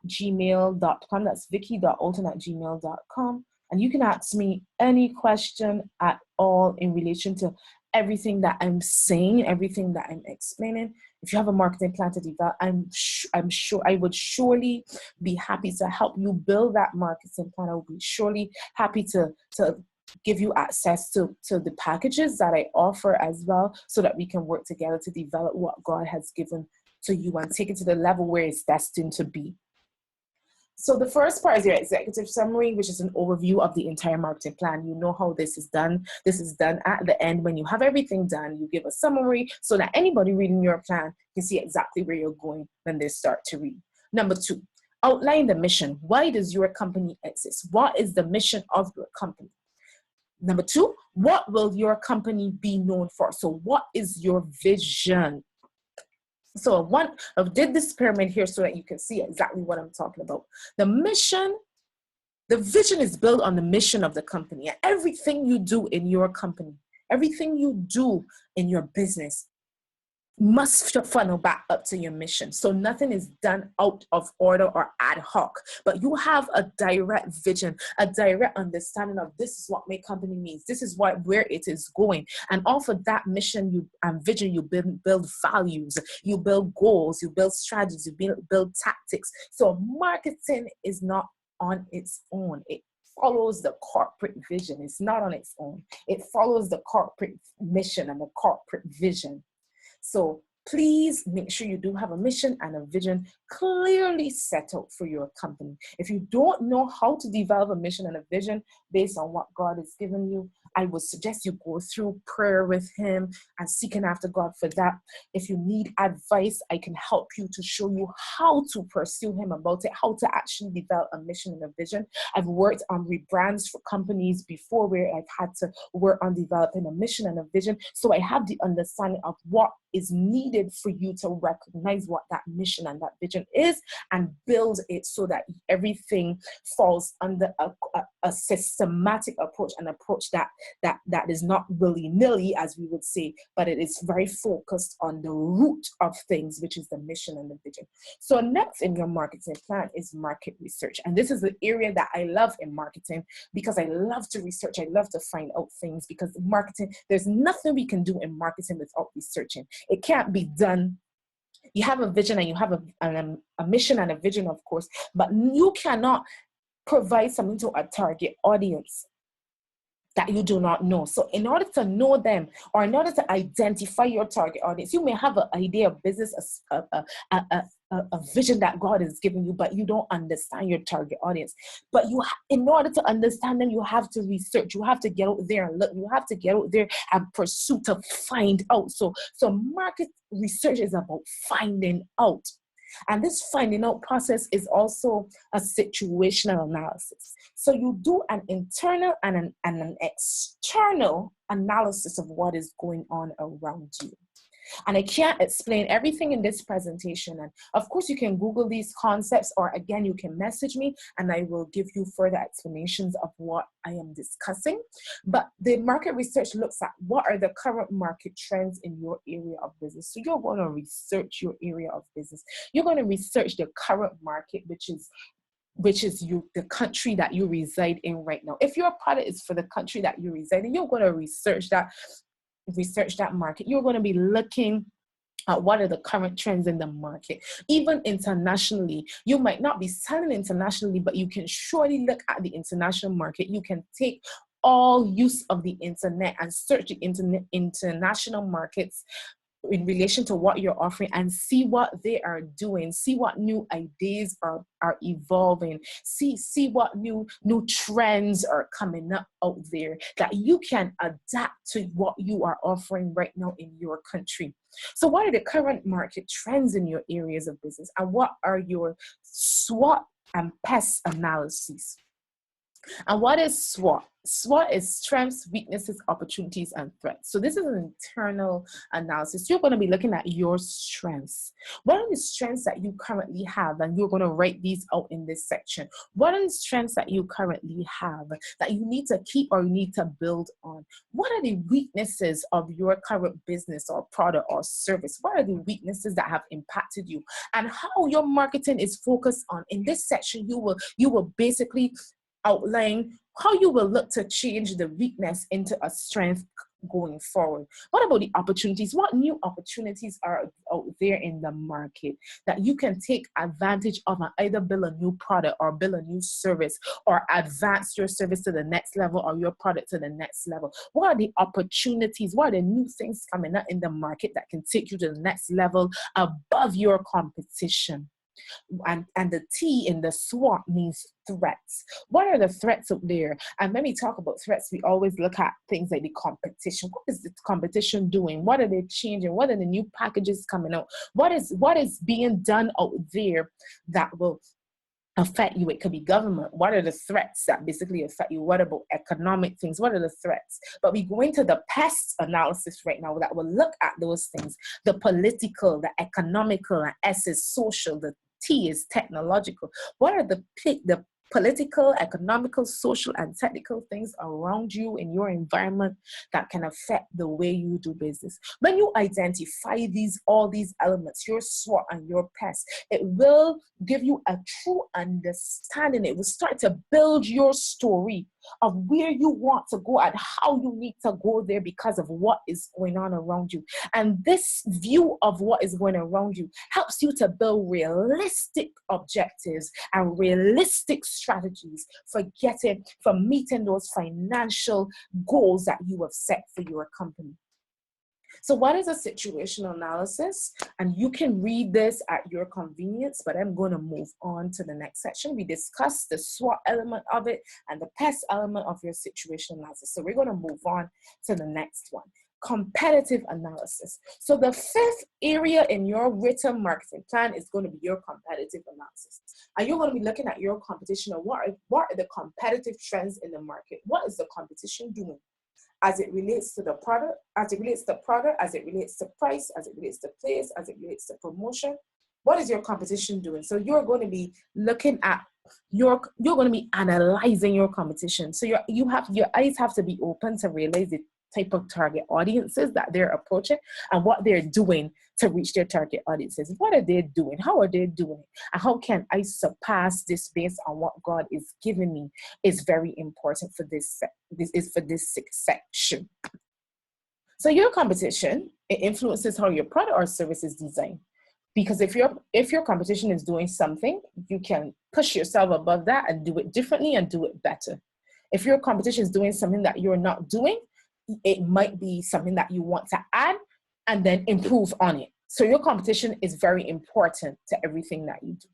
S1: @gmail.com. That's vicky.olton @gmail.com. And you can ask me any question at all in relation to everything that I'm saying, everything that I'm explaining. If you have a marketing plan to develop, I'm sure I would surely be happy to help you build that marketing plan. I would be surely happy to give you access to the packages that I offer as well, so that we can work together to develop what God has given to you and take it to the level where it's destined to be. So the first part is your executive summary, which is an overview of the entire marketing plan. You know how this is done. This is done at the end. When you have everything done, you give a summary so that anybody reading your plan can see exactly where you're going when they start to read. Number 2, outline the mission. Why does your company exist? What is the mission of your company? Number 2, what will your company be known for? So what is your vision? So I did this pyramid here so that you can see exactly what I'm talking about. The mission, the vision is built on the mission of the company. And everything you do in your company, everything you do in your business must funnel back up to your mission. So nothing is done out of order or ad hoc, but you have a direct vision, a direct understanding of this is what my company means. This is where it is going. And off of that mission and vision, you build values, you build goals, you build strategies, you build tactics. So marketing is not on its own. It follows the corporate vision. It's not on its own. It follows the corporate mission and the corporate vision. So please make sure you do have a mission and a vision clearly set out for your company. If you don't know how to develop a mission and a vision based on what God has given you, I would suggest you go through prayer with Him and seeking after God for that. If you need advice, I can help you to show you how to pursue Him about it, how to actually develop a mission and a vision. I've worked on rebrands for companies before where I've had to work on developing a mission and a vision. So I have the understanding of what is needed for you to recognize what that mission and that vision is and build it so that everything falls under a systematic approach, an approach that is not willy-nilly, as we would say, but it is very focused on the root of things, which is the mission and the vision. So next in your marketing plan is market research. And this is the area that I love in marketing because I love to research. I love to find out things because marketing, there's nothing we can do in marketing without researching. It can't be done. You have a vision and you have a mission and a vision, of course, but you cannot provide something to a target audience that you do not know. So in order to know them, or in order to identify your target audience, you may have an idea of business, a vision that God has given you, but you don't understand your target audience. But in order to understand them, you have to research. You have to get out there and look. You have to get out there and pursue to find out. So market research is about finding out. And this finding out process is also a situational analysis. So you do an internal and an external analysis of what is going on around you. And I can't explain everything in this presentation. And of course, you can Google these concepts, or again, you can message me and I will give you further explanations of what I am discussing. But the market research looks at what are the current market trends in your area of business. So you're going to research your area of business. You're going to research the current market, which is the country that you reside in right now. If your product is for the country that you reside in, you're going to research that market. You're going to be looking at what are the current trends in the market. Even internationally, you might not be selling internationally, but you can surely look at the international market. You can take all use of the internet and search the international markets in relation to what you're offering and see what they are doing, see what new ideas are evolving, see what new trends are coming up out there that you can adapt to what you are offering right now in your country. So what are the current market trends in your areas of business, and what are your SWOT and PEST analyses? And what is SWOT? SWOT is strengths, weaknesses, opportunities, and threats. So this is an internal analysis. You're going to be looking at your strengths. What are the strengths that you currently have? And you're going to write these out in this section. What are the strengths that you currently have that you need to keep or you need to build on? What are the weaknesses of your current business or product or service? What are the weaknesses that have impacted you? And how your marketing is focused on. In this section, you will basically outline how you will look to change the weakness into a strength going forward. What about the opportunities? What new opportunities are out there in the market that you can take advantage of and either build a new product or build a new service or advance your service to the next level or your product to the next level? What are the opportunities? What are the new things coming up in the market that can take you to the next level above your competition? And the T in the SWOT means threats. What are the threats out there? And when we talk about threats, we always look at things like the competition. What is the competition doing? What are they changing? What are the new packages coming out? What is being done out there that will affect you? It could be government. What are the threats that basically affect you? What about economic things? What are the threats? But we go into the pest analysis right now that will look at those things. The political, the economical, and S is social, the T is technological. What are the political, economical, social, and technical things around you in your environment that can affect the way you do business? When you identify all these elements, your SWOT and your PEST, it will give you a true understanding. It will start to build your story of where you want to go and how you need to go there because of what is going on around you. And this view of what is going on around you helps you to build realistic objectives and realistic strategies for meeting those financial goals that you have set for your company. So what is a situational analysis? And you can read this at your convenience, but I'm going to move on to the next section. We discussed the SWOT element of it and the PEST element of your situational analysis. So we're going to move on to the next one. Competitive analysis. So the fifth area in your written marketing plan is going to be your competitive analysis. And you're going to be looking at your competition and what are the competitive trends in the market? What is the competition doing? As it relates to the product, as it relates to price, as it relates to place, as it relates to promotion. What is your competition doing? So you're going to be looking at you're going to be analyzing your competition. So your eyes have to be open to realize the type of target audiences that they're approaching and what they're doing to reach their target audiences. What are they doing? How are they doing it? And how can I surpass this based on what God is giving me is very important for this sixth section. So your competition, it influences how your product or service is designed. Because if your competition is doing something, you can push yourself above that and do it differently and do it better. If your competition is doing something that you're not doing, it might be something that you want to add and then improve on it. So your competition is very important to everything that you do.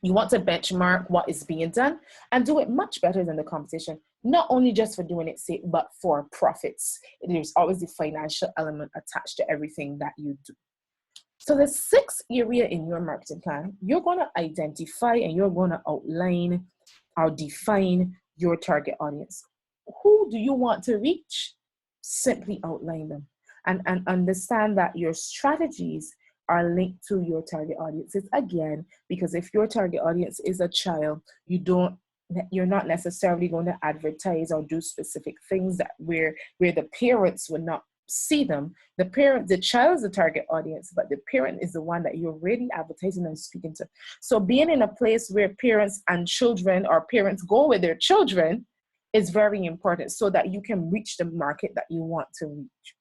S1: You want to benchmark what is being done and do it much better than the competition, not only just for doing its sake, but for profits. There's always the financial element attached to everything that you do. So the sixth area in your marketing plan, you're going to identify and you're going to outline or define your target audience. Who do you want to reach? Simply outline them and understand that your strategies are linked to your target audiences again, because if your target audience is a child, you're not necessarily going to advertise or do specific things that where the parents would not see them. The child is the target audience, but the parent is the one that you're really advertising and speaking to. So being in a place where parents and children or parents go with their children is very important so that you can reach the market that you want to reach.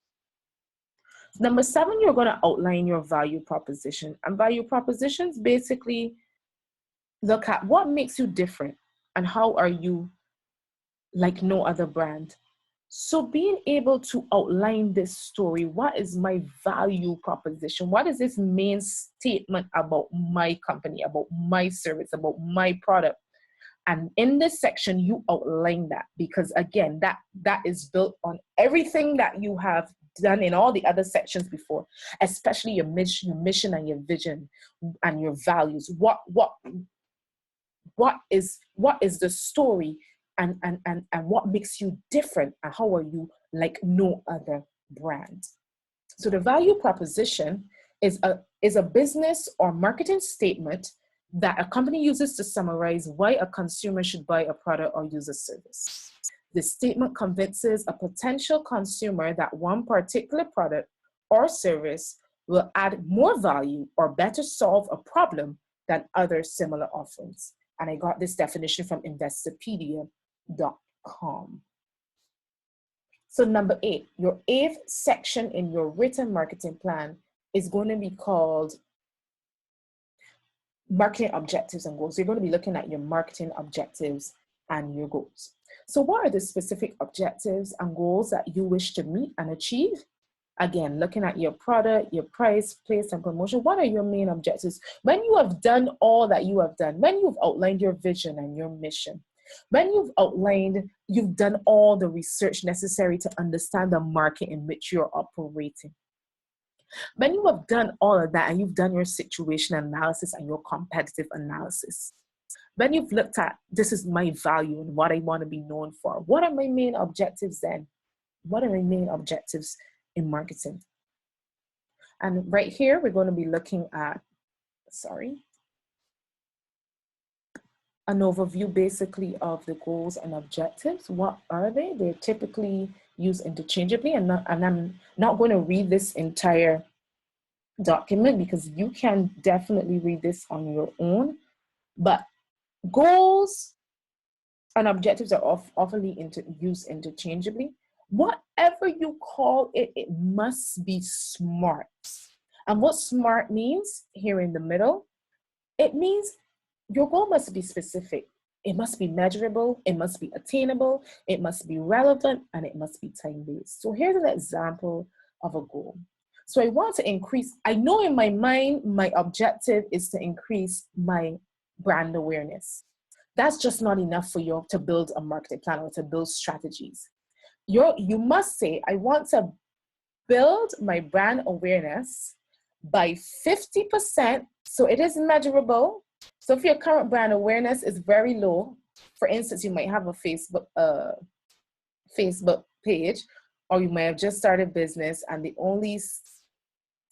S1: Number 7, you're going to outline your value proposition. And value propositions basically look at what makes you different and how are you like no other brand. So being able to outline this story, what is my value proposition? What is this main statement about my company, about my service, about my product? And in this section, you outline that because, again, that is built on everything that you have done in all the other sections before, especially your mission and your vision and your values. What is the story and what makes you different and how are you like no other brand? So the value proposition is a business or marketing statement that a company uses to summarize why a consumer should buy a product or use a service. The statement convinces a potential consumer that one particular product or service will add more value or better solve a problem than other similar offerings. And I got this definition from investopedia.com. So number 8, your 8th section in your written marketing plan is going to be called marketing objectives and goals. So you're going to be looking at your marketing objectives and your goals. So what are the specific objectives and goals that you wish to meet and achieve? Again, looking at your product, your price, place, and promotion. What are your main objectives? When you have done all that you have done, when you've outlined your vision and your mission, when you've done all the research necessary to understand the market in which you're operating. When you have done all of that and you've done your situation analysis and your competitive analysis, when you've looked at, this is my value and what I want to be known for, what are my main objectives then? What are my main objectives in marketing? And right here, we're going to be looking at, an overview basically of the goals and objectives. What are they? They're typically used interchangeably, and I'm not going to read this entire document because you can definitely read this on your own. But goals and objectives are often used interchangeably. Whatever you call it, it must be SMART. And what SMART means here in the middle, it means your goal must be specific. It must be measurable, it must be attainable, it must be relevant, and it must be time-based. So here's an example of a goal. So I want to increase, I know in my mind, my objective is to increase my brand awareness. That's just not enough for you to build a marketing plan or to build strategies. You must say, I want to build my brand awareness by 50%. So it is measurable. So if your current brand awareness is very low, for instance, you might have a Facebook page, or you might have just started business and the only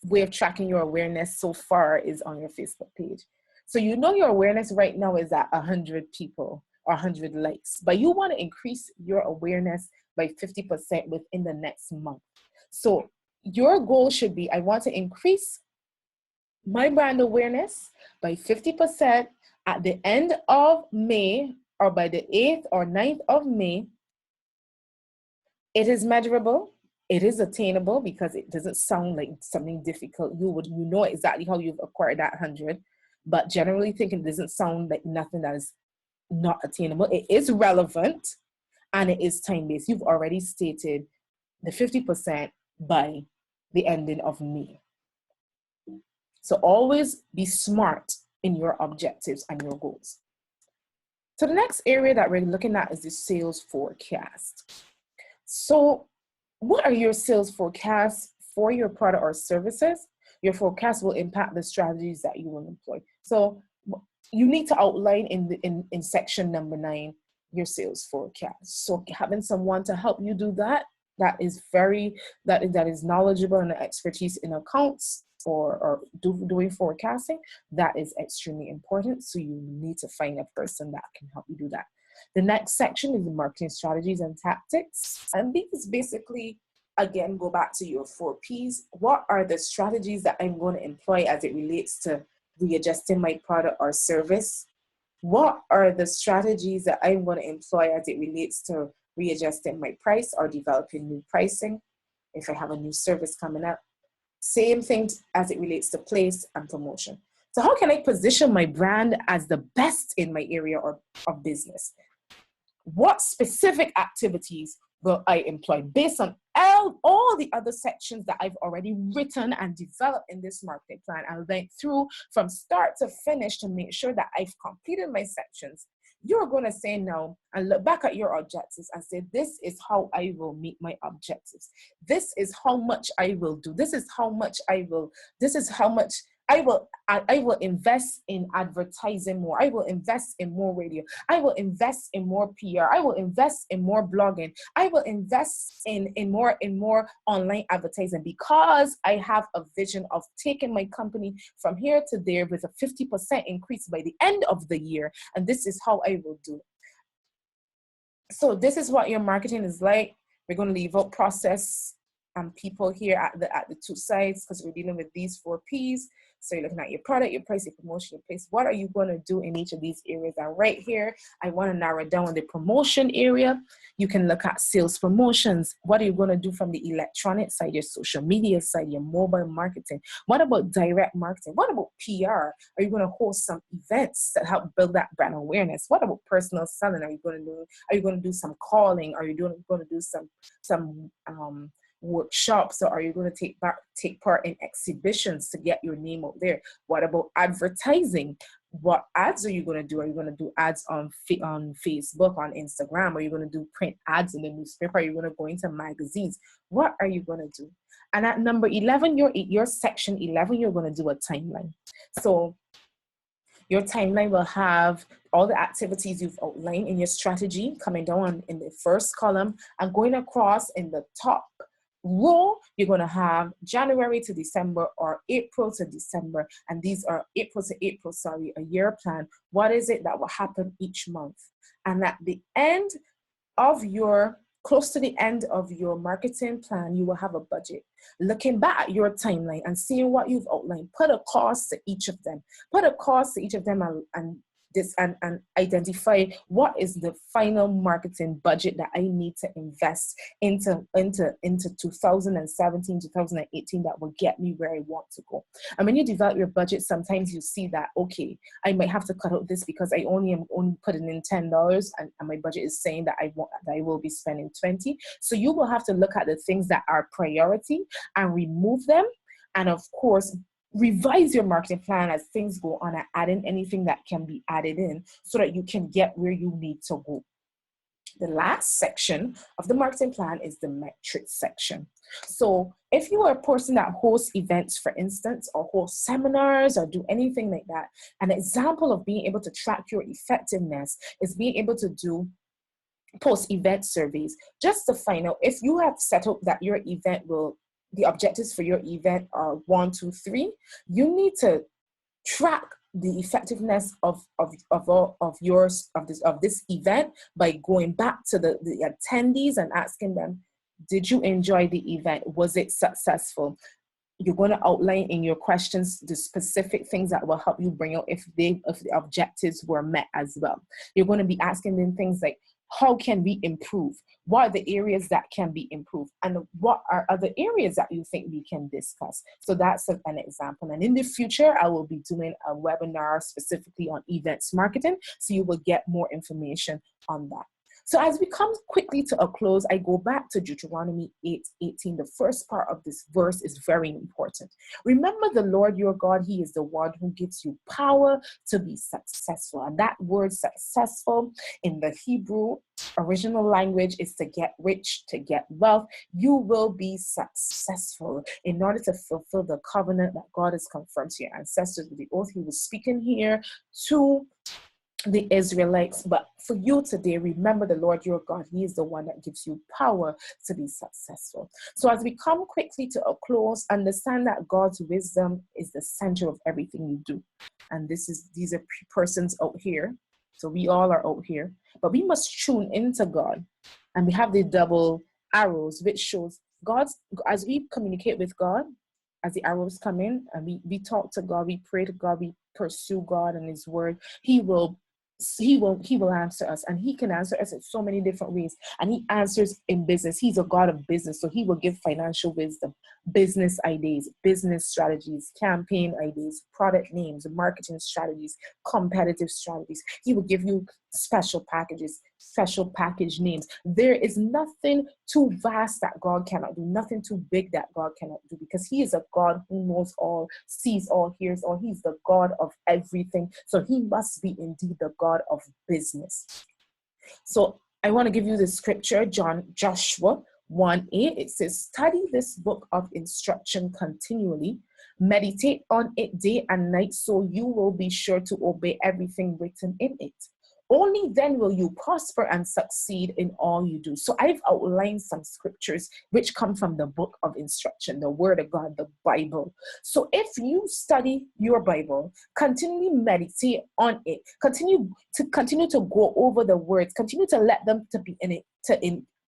S1: way of tracking your awareness so far is on your Facebook page. So you know your awareness right now is at 100 people or 100 likes, but you want to increase your awareness by 50% within the next month. So your goal should be, I want to increase my brand awareness by 50% at the end of May, or by the 8th or 9th of May. It is measurable. It is attainable because it doesn't sound like something difficult. You know exactly how you've acquired that 100, but generally thinking it doesn't sound like nothing that is not attainable. It is relevant and it is time-based. You've already stated the 50% by the ending of May. So always be SMART in your objectives and your goals. So the next area that we're looking at is the sales forecast. So what are your sales forecasts for your product or services? Your forecast will impact the strategies that you will employ. So you need to outline in section number 9 your sales forecast. So having someone to help you do that is knowledgeable and expertise in accounts or doing forecasting, that is extremely important. So you need to find a person that can help you do that. The next section is the marketing strategies and tactics. And these basically, again, go back to your 4 Ps. What are the strategies that I'm going to employ as it relates to readjusting my product or service? What are the strategies that I'm going to employ as it relates to readjusting my price or developing new pricing if I have a new service coming up? Same thing as it relates to place and promotion. So how can I position my brand as the best in my area of business? What specific activities will I employ based on all the other sections that I've already written and developed in this marketing plan? I went through from start to finish to make sure that I've completed my sections. You're going to say now and look back at your objectives and say, this is how I will meet my objectives. This is how much I will do. This is how much I will invest in advertising more. I will invest in more radio. I will invest in more PR. I will invest in more blogging. I will invest in more online advertising because I have a vision of taking my company from here to there with a 50% increase by the end of the year. And this is how I will do it. So this is what your marketing is like. We're going to leave out process and people here at the 2 sides because we're dealing with these 4 Ps. So you're looking at your product, your price, your promotion, your place. What are you going to do in each of these areas? And right here, I want to narrow down the promotion area. You can look at sales promotions. What are you going to do from the electronic side, your social media side, your mobile marketing? What about direct marketing? What about PR? Are you going to host some events that help build that brand awareness? What about personal selling? Are you going to do some calling? Are you going to do some workshops, or are you going to take part in exhibitions to get your name out there? What about advertising? What ads are you going to do? Are you going to do ads on Facebook, on Instagram? Are you going to do print ads in the newspaper? Are you going to go into magazines? What are you going to do? And at number 11, your section 11, you're going to do a timeline. So your timeline will have all the activities you've outlined in your strategy coming down in the first column, and going across in the top row, you're going to have January to December or April to December. And these are April to April, a year plan. What is it that will happen each month? And at the end of close to the end of your marketing plan, you will have a budget. Looking back at your timeline and seeing what you've outlined, put a cost to each of them. And identify what is the final marketing budget that I need to invest into 2017, 2018 that will get me where I want to go. And when you develop your budget, sometimes you see that, okay, I might have to cut out this because I am only putting in $10 and my budget is saying that I will be spending $20. So you will have to look at the things that are priority and remove them. And of course, revise your marketing plan as things go on and add in anything that can be added in so that you can get where you need to go. The last section of the marketing plan is the metrics section. So if you are a person that hosts events, for instance, or hosts seminars or do anything like that, an example of being able to track your effectiveness is being able to do post-event surveys just to find out if you have set up that your event the objectives for your event are 1, 2, 3. You need to track the effectiveness of this event by going back to the attendees and asking them, did you enjoy the event? Was it successful? You're going to outline in your questions the specific things that will help you bring out if the objectives were met as well. You're going to be asking them things like, how can we improve? What are the areas that can be improved? And what are other areas that you think we can discuss? So that's an example. And in the future, I will be doing a webinar specifically on events marketing. So you will get more information on that. So as we come quickly to a close, I go back to Deuteronomy 8:18. The first part of this verse is very important. Remember the Lord your God, he is the one who gives you power to be successful. And that word successful in the Hebrew original language is to get rich, to get wealth. You will be successful in order to fulfill the covenant that God has confirmed to your ancestors with the oath he was speaking here to the Israelites. But for you today, remember the Lord your God. He is the one that gives you power to be successful. So as we come quickly to a close, understand that God's wisdom is the center of everything you do. And these are persons out here. So we all are out here, but we must tune into God. And we have the double arrows, which shows God's, as we communicate with God, as the arrows come in and we talk to God, we pray to God, we pursue God and his word, he will answer us, and he can answer us in so many different ways. And he answers in business. He's a God of business, so he will give financial wisdom, business ideas, business strategies, campaign ideas, product names, marketing strategies, competitive strategies. He will give you special packages, special package names. There is nothing too vast that God cannot do, nothing too big that God cannot do, because he is a God who knows all, sees all, hears all. He's the God of everything. So he must be indeed the God of business. So I want to give you the scripture, Joshua 1:8. It says, study this book of instruction continually, meditate on it day and night, so you will be sure to obey everything written in it. Only then will you prosper and succeed in all you do. So I've outlined some scriptures which come from the book of instruction, the word of God, the Bible. So if you study your Bible, continually meditate on it, continue to go over the words, continue to let them to be in it,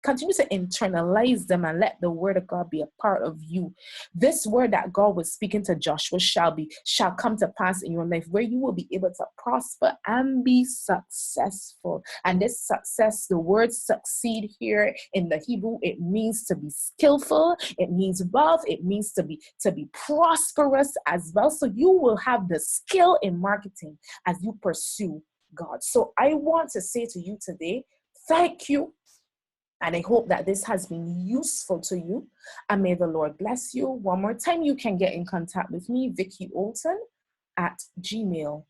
S1: continue to internalize them and let the word of God be a part of you. This word that God was speaking to Joshua shall come to pass in your life, where you will be able to prosper and be successful. And this success, the word succeed here in the Hebrew, it means to be skillful, it means wealth, it means to be prosperous as well. So you will have the skill in marketing as you pursue God. So I want to say to you today, thank you. And I hope that this has been useful to you. And may the Lord bless you. One more time, you can get in contact with me, VickyOlton @gmail.com.